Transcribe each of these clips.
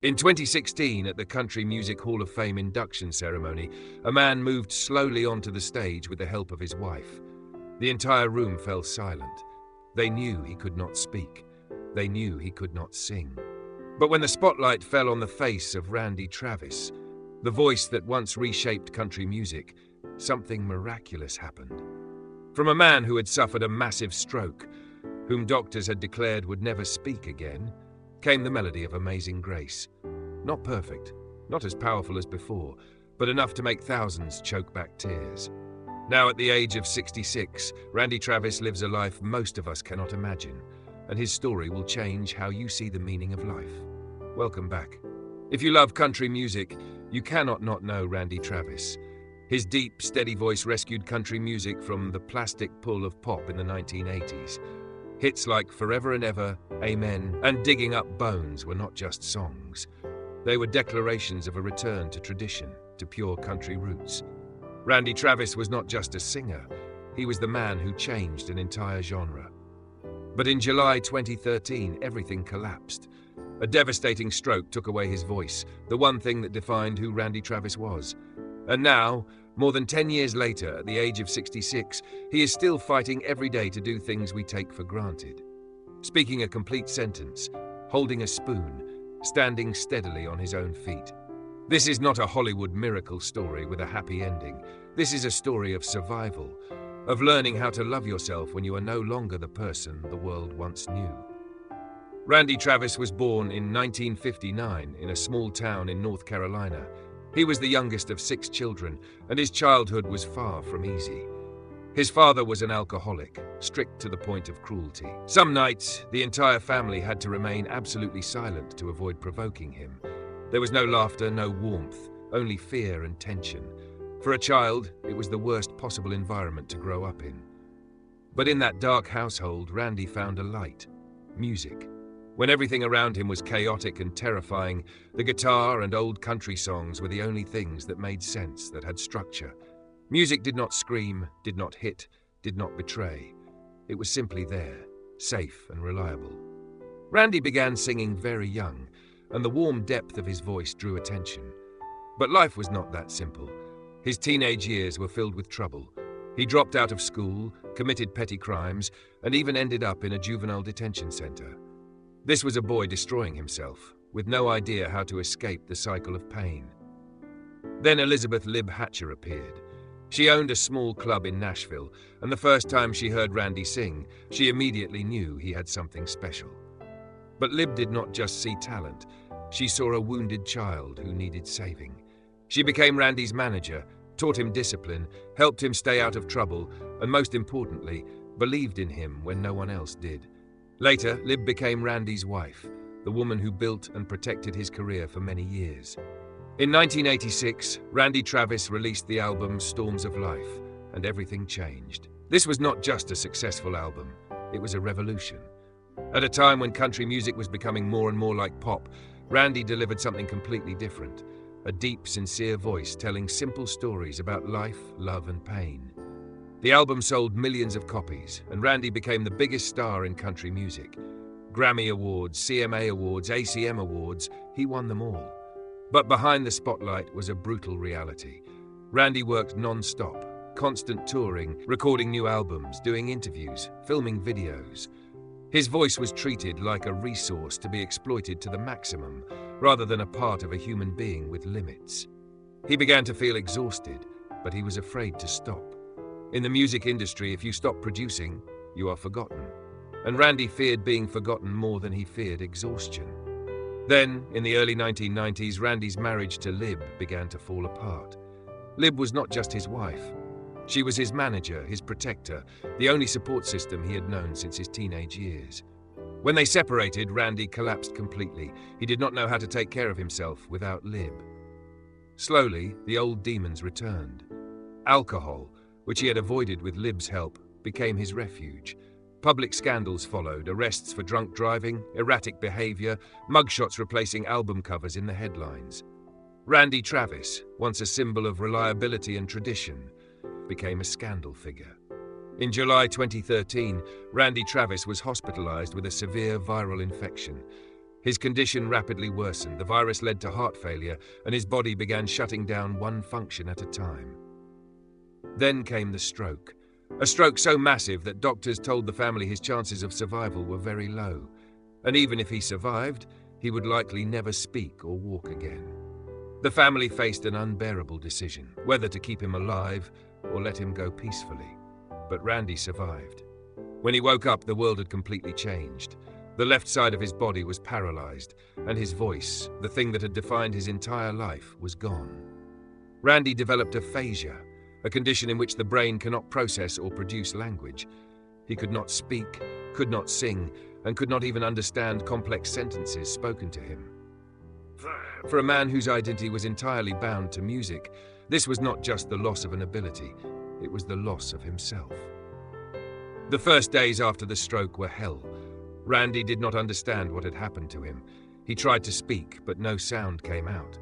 In 2016, at the Country Music Hall of Fame induction ceremony, a man moved slowly onto the stage with the help of his wife. The entire room fell silent. They knew he could not speak. They knew he could not sing. But when the spotlight fell on the face of Randy Travis, the voice that once reshaped country music, something miraculous happened. From a man who had suffered a massive stroke, whom doctors had declared would never speak again, came the melody of Amazing Grace. Not perfect, not as powerful as before, but enough to make thousands choke back tears. Now at the age of 66, Randy Travis lives a life most of us cannot imagine, and his story will change how you see the meaning of life. Welcome back. If you love country music, you cannot not know Randy Travis. His deep, steady voice rescued country music from the plastic pull of pop in the 1980s. Hits like Forever and Ever, Amen, and Digging Up Bones were not just songs. They were declarations of a return to tradition, to pure country roots. Randy Travis was not just a singer, he was the man who changed an entire genre. But in July 2013, everything collapsed. A devastating stroke took away his voice, the one thing that defined who Randy Travis was. And now, more than 10 years later, at the age of 66, he is still fighting every day to do things we take for granted. Speaking a complete sentence, holding a spoon, standing steadily on his own feet. This is not a Hollywood miracle story with a happy ending. This is a story of survival, of learning how to love yourself when you are no longer the person the world once knew. Randy Travis was born in 1959 in a small town in North Carolina. He was the youngest of 6 children, and his childhood was far from easy. His father was an alcoholic, strict to the point of cruelty. Some nights, the entire family had to remain absolutely silent to avoid provoking him. There was no laughter, no warmth, only fear and tension. For a child, it was the worst possible environment to grow up in. But in that dark household, Randy found a light: music. When everything around him was chaotic and terrifying, the guitar and old country songs were the only things that made sense, that had structure. Music did not scream, did not hit, did not betray. It was simply there, safe and reliable. Randy began singing very young, and the warm depth of his voice drew attention. But life was not that simple. His teenage years were filled with trouble. He dropped out of school, committed petty crimes, and even ended up in a juvenile detention center. This was a boy destroying himself, with no idea how to escape the cycle of pain. Then Elizabeth Lib Hatcher appeared. She owned a small club in Nashville, and the first time she heard Randy sing, she immediately knew he had something special. But Lib did not just see talent. She saw a wounded child who needed saving. She became Randy's manager, taught him discipline, helped him stay out of trouble, and most importantly, believed in him when no one else did. Later, Lib became Randy's wife, the woman who built and protected his career for many years. In 1986, Randy Travis released the album Storms of Life, and everything changed. This was not just a successful album, it was a revolution. At a time when country music was becoming more and more like pop, Randy delivered something completely different, a deep, sincere voice telling simple stories about life, love, and pain. The album sold millions of copies, and Randy became the biggest star in country music. Grammy Awards, CMA Awards, ACM Awards, he won them all. But behind the spotlight was a brutal reality. Randy worked non-stop, constant touring, recording new albums, doing interviews, filming videos. His voice was treated like a resource to be exploited to the maximum, rather than a part of a human being with limits. He began to feel exhausted, but he was afraid to stop. In the music industry, if you stop producing, you are forgotten. And Randy feared being forgotten more than he feared exhaustion. Then, in the early 1990s, Randy's marriage to Lib began to fall apart. Lib was not just his wife. She was his manager, his protector, the only support system he had known since his teenage years. When they separated, Randy collapsed completely. He did not know how to take care of himself without Lib. Slowly, the old demons returned. Alcohol, which he had avoided with Lib's help, became his refuge. Public scandals followed, arrests for drunk driving, erratic behavior, mugshots replacing album covers in the headlines. Randy Travis, once a symbol of reliability and tradition, became a scandal figure. In July 2013, Randy Travis was hospitalized with a severe viral infection. His condition rapidly worsened, the virus led to heart failure, and his body began shutting down one function at a time. Then came the stroke. A stroke so massive that doctors told the family his chances of survival were very low, and even if he survived, he would likely never speak or walk again. The family faced an unbearable decision, whether to keep him alive or let him go peacefully. But Randy survived. When he woke up, the world had completely changed. The left side of his body was paralyzed, and his voice, the thing that had defined his entire life, was gone. Randy developed aphasia, a condition in which the brain cannot process or produce language. He could not speak, could not sing, and could not even understand complex sentences spoken to him. For a man whose identity was entirely bound to music, this was not just the loss of an ability, it was the loss of himself. The first days after the stroke were hell. Randy did not understand what had happened to him. He tried to speak, but no sound came out.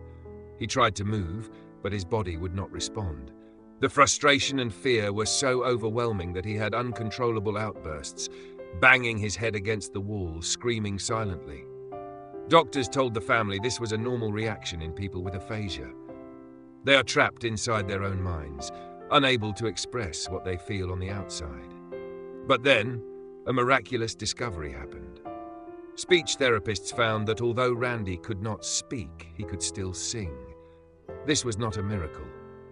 He tried to move, but his body would not respond. The frustration and fear were so overwhelming that he had uncontrollable outbursts, banging his head against the wall, screaming silently. Doctors told the family this was a normal reaction in people with aphasia. They are trapped inside their own minds, unable to express what they feel on the outside. But then, a miraculous discovery happened. Speech therapists found that although Randy could not speak, he could still sing. This was not a miracle,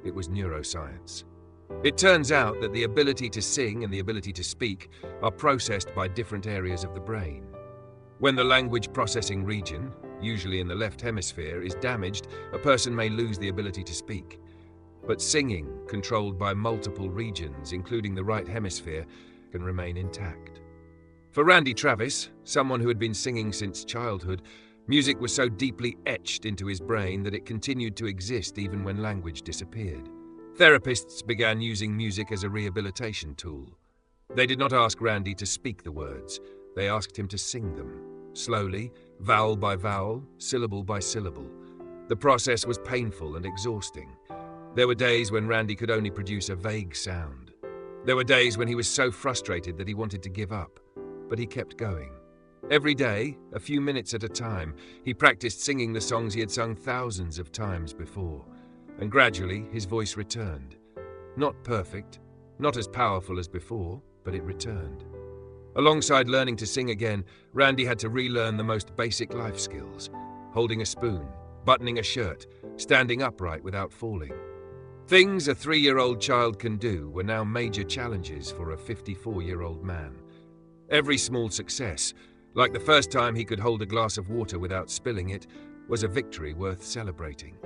it was neuroscience. It turns out that the ability to sing and the ability to speak are processed by different areas of the brain. When the language processing region, usually in the left hemisphere, is damaged, a person may lose the ability to speak. But singing, controlled by multiple regions, including the right hemisphere, can remain intact. For Randy Travis, someone who had been singing since childhood, music was so deeply etched into his brain that it continued to exist even when language disappeared. Therapists began using music as a rehabilitation tool. They did not ask Randy to speak the words, they asked him to sing them, slowly, vowel by vowel, syllable by syllable. The process was painful and exhausting. There were days when Randy could only produce a vague sound. There were days when he was so frustrated that he wanted to give up, but he kept going. Every day, a few minutes at a time, he practiced singing the songs he had sung thousands of times before, and gradually his voice returned. Not perfect, not as powerful as before, but it returned. Alongside learning to sing again, Randy had to relearn the most basic life skills: holding a spoon, buttoning a shirt, standing upright without falling. Things a 3-year-old child can do were now major challenges for a 54-year-old man. Every small success, like the first time he could hold a glass of water without spilling it, was a victory worth celebrating.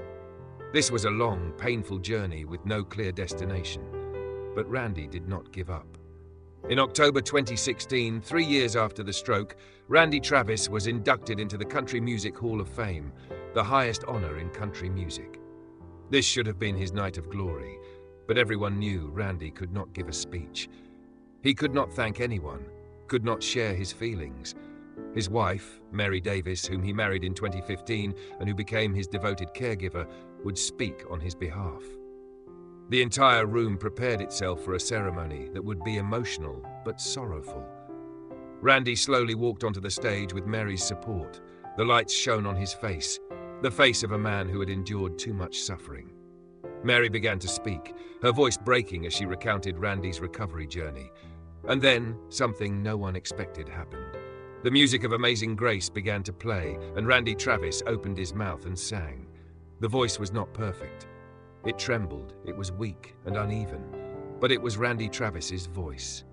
This was a long, painful journey with no clear destination, but Randy did not give up. In October 2016, 3 years after the stroke, Randy Travis was inducted into the Country Music Hall of Fame, the highest honor in country music. This should have been his night of glory, but everyone knew Randy could not give a speech. He could not thank anyone, could not share his feelings. His wife, Mary Davis, whom he married in 2015 and who became his devoted caregiver, would speak on his behalf. The entire room prepared itself for a ceremony that would be emotional but sorrowful. Randy slowly walked onto the stage with Mary's support. The lights shone on his face, the face of a man who had endured too much suffering. Mary began to speak, her voice breaking as she recounted Randy's recovery journey. And then, something no one expected happened. The music of Amazing Grace began to play, and Randy Travis opened his mouth and sang. The voice was not perfect. It trembled, it was weak and uneven, but it was Randy Travis's voice.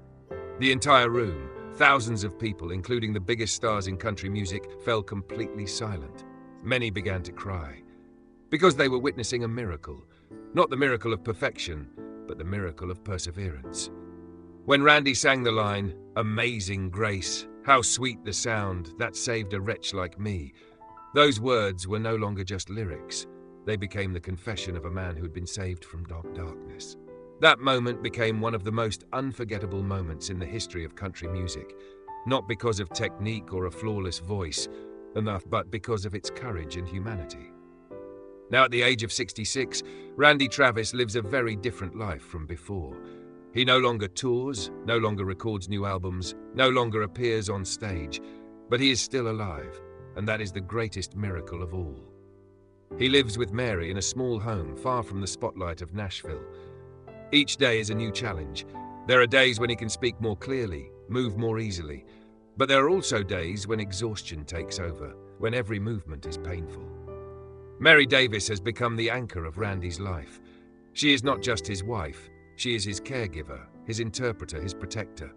The entire room, thousands of people, including the biggest stars in country music, fell completely silent. Many began to cry, because they were witnessing a miracle, not the miracle of perfection, but the miracle of perseverance. When Randy sang the line, "Amazing Grace, how sweet the sound that saved a wretch like me," those words were no longer just lyrics. They became the confession of a man who had been saved from darkness. That moment became one of the most unforgettable moments in the history of country music, not because of technique or a flawless voice, but because of its courage and humanity. Now at the age of 66, Randy Travis lives a very different life from before. He no longer tours, no longer records new albums, no longer appears on stage, but he is still alive, and that is the greatest miracle of all. He lives with Mary in a small home far from the spotlight of Nashville. Each day is a new challenge. There are days when he can speak more clearly, move more easily, but there are also days when exhaustion takes over, when every movement is painful. Mary Davis has become the anchor of Randy's life. She is not just his wife, she is his caregiver, his interpreter, his protector.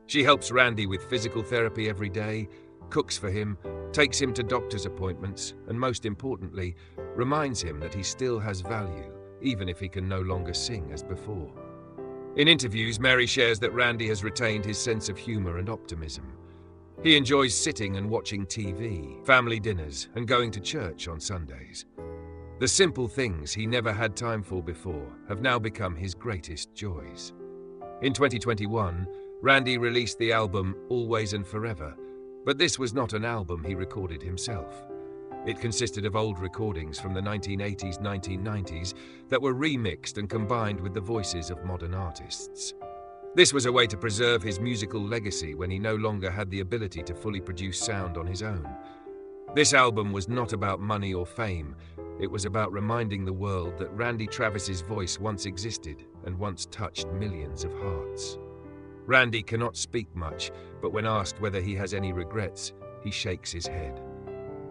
She helps Randy with physical therapy every day, cooks for him, takes him to doctor's appointments, and most importantly, reminds him that he still has value, even if he can no longer sing as before. In interviews, Mary shares that Randy has retained his sense of humor and optimism. He enjoys sitting and watching TV, family dinners, and going to church on Sundays. The simple things he never had time for before have now become his greatest joys. In 2021, Randy released the album Always and Forever, but this was not an album he recorded himself. It consisted of old recordings from the 1980s, 1990s that were remixed and combined with the voices of modern artists. This was a way to preserve his musical legacy when he no longer had the ability to fully produce sound on his own. This album was not about money or fame. It was about reminding the world that Randy Travis's voice once existed and once touched millions of hearts. Randy cannot speak much, but when asked whether he has any regrets, he shakes his head.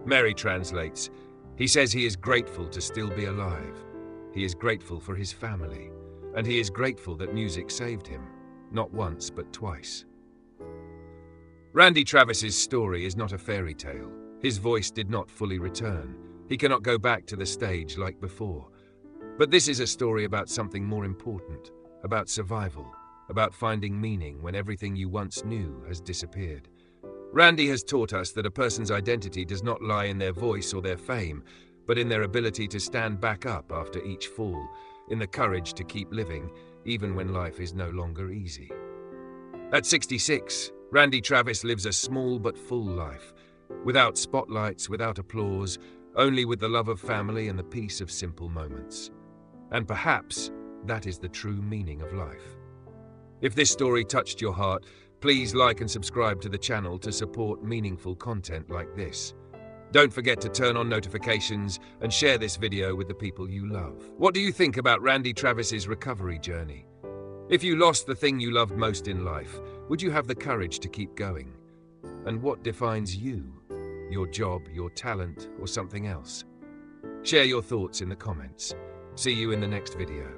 Mary translates, he says he is grateful to still be alive. He is grateful for his family, and he is grateful that music saved him, not once but twice. Randy Travis's story is not a fairy tale. His voice did not fully return. He cannot go back to the stage like before. But this is a story about something more important, about survival, about finding meaning when everything you once knew has disappeared. Randy has taught us that a person's identity does not lie in their voice or their fame, but in their ability to stand back up after each fall, in the courage to keep living, even when life is no longer easy. At 66, Randy Travis lives a small but full life, without spotlights, without applause, only with the love of family and the peace of simple moments. And perhaps that is the true meaning of life. If this story touched your heart, please like and subscribe to the channel to support meaningful content like this. Don't forget to turn on notifications and share this video with the people you love. What do you think about Randy Travis's recovery journey? If you lost the thing you loved most in life, would you have the courage to keep going? And what defines you? Your job, your talent, or something else? Share your thoughts in the comments. See you in the next video.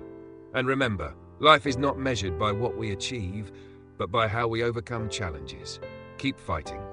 And remember, life is not measured by what we achieve, but by how we overcome challenges. Keep fighting.